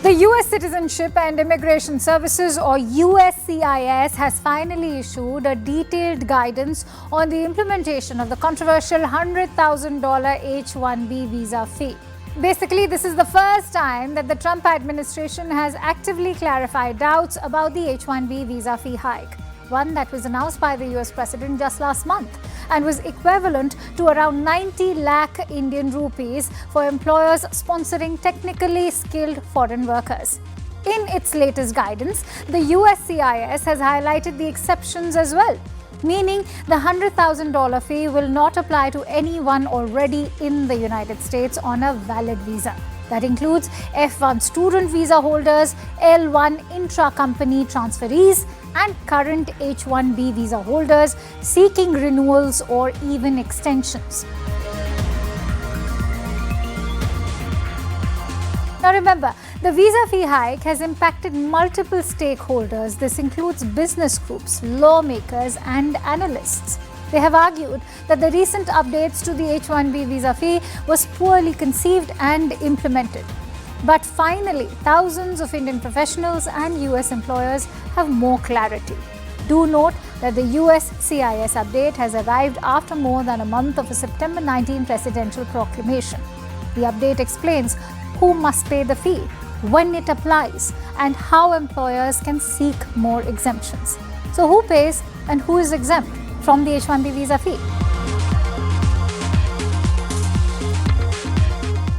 The US Citizenship and Immigration Services, or USCIS, has finally issued a detailed guidance on the implementation of the controversial $100,000 H-1B visa fee. Basically, this is the first time that the Trump administration has actively clarified doubts about the H-1B visa fee hike, one that was announced by the US President just last month and was equivalent to around 90 lakh Indian rupees for employers sponsoring technically skilled foreign workers. In its latest guidance, the USCIS has highlighted the exceptions as well, meaning the $100,000 fee will not apply to anyone already in the United States on a valid visa. That includes F1 student visa holders, L1 intra-company transferees, and current H-1B visa holders seeking renewals or even extensions. Now remember, the visa fee hike has impacted multiple stakeholders. This includes business groups, lawmakers, and analysts. They have argued that the recent updates to the H-1B visa fee was poorly conceived and implemented. But finally, thousands of Indian professionals and US employers have more clarity. Do note that the USCIS update has arrived after more than a month of a September 19 presidential proclamation. The update explains who must pay the fee, when it applies, and how employers can seek more exemptions. So who pays and who is exempt from the H-1B visa fee?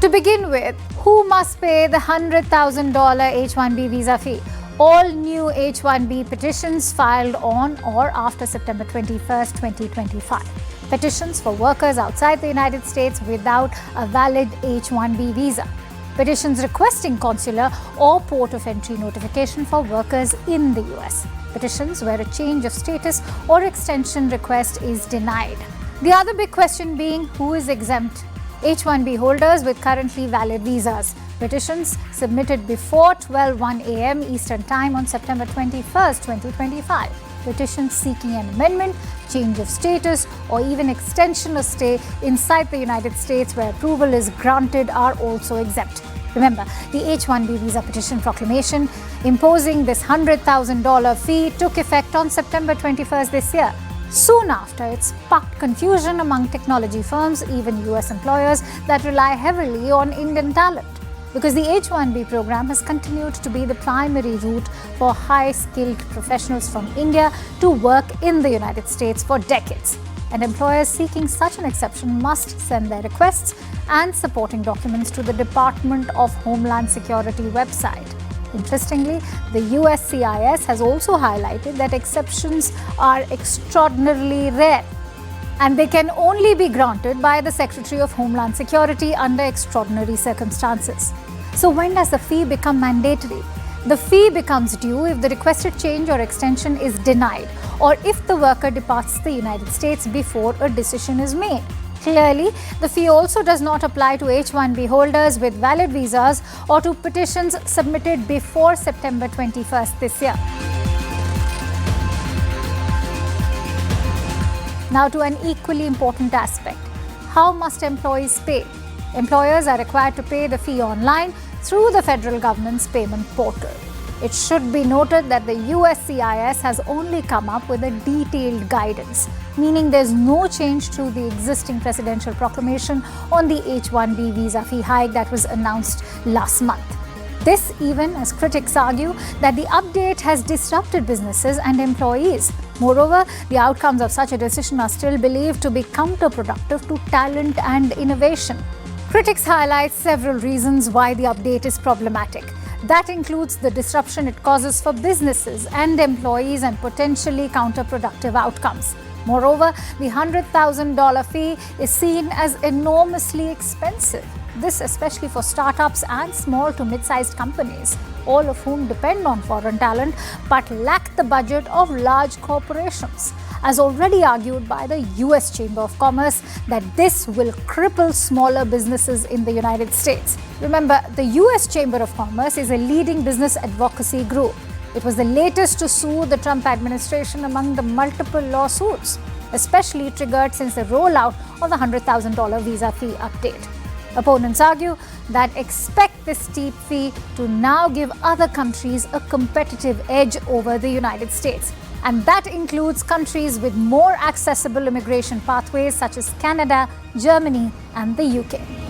To begin with, who must pay the $100,000 H-1B visa fee? All new H-1B petitions filed on or after September 21, 2025. Petitions for workers outside the United States without a valid H-1B visa. Petitions requesting consular or port of entry notification for workers in the US. Petitions where a change of status or extension request is denied. The other big question being who is exempt? H-1B holders with currently valid visas. Petitions submitted before 12:01 a.m. Eastern Time on September 21, 2025. Petitions seeking an amendment, change of status, or even extension of stay inside the United States where approval is granted are also exempt. Remember, the H-1B visa petition proclamation imposing this $100,000 fee took effect on September 21st this year. Soon after, it sparked confusion among technology firms, even US employers that rely heavily on Indian talent, because the H-1B program has continued to be the primary route for high-skilled professionals from India to work in the United States for decades. And employers seeking such an exception must send their requests and supporting documents to the Department of Homeland Security website. Interestingly, the USCIS has also highlighted that exceptions are extraordinarily rare and they can only be granted by the Secretary of Homeland Security under extraordinary circumstances. So when does the fee become mandatory? The fee becomes due if the requested change or extension is denied or if the worker departs the United States before a decision is made. Clearly, the fee also does not apply to H-1B holders with valid visas or to petitions submitted before September 21st this year. Now to an equally important aspect. How must employees pay? Employers are required to pay the fee online through the federal government's payment portal. It should be noted that the USCIS has only come up with a detailed guidance, meaning there's no change to the existing presidential proclamation on the H-1B visa fee hike that was announced last month. This even as critics argue that the update has disrupted businesses and employees. Moreover, the outcomes of such a decision are still believed to be counterproductive to talent and innovation. Critics highlight several reasons why the update is problematic. That includes the disruption it causes for businesses and employees and potentially counterproductive outcomes. Moreover, the $100,000 fee is seen as enormously expensive. This especially for startups and small to mid-sized companies, all of whom depend on foreign talent but lack the budget of large corporations. As already argued by the US Chamber of Commerce, that this will cripple smaller businesses in the United States. Remember, the US Chamber of Commerce is a leading business advocacy group. It was the latest to sue the Trump administration among the multiple lawsuits, especially triggered since the rollout of the $100,000 visa fee update. Opponents argue that expect this steep fee to now give other countries a competitive edge over the United States. And that includes countries with more accessible immigration pathways such as Canada, Germany, and the UK.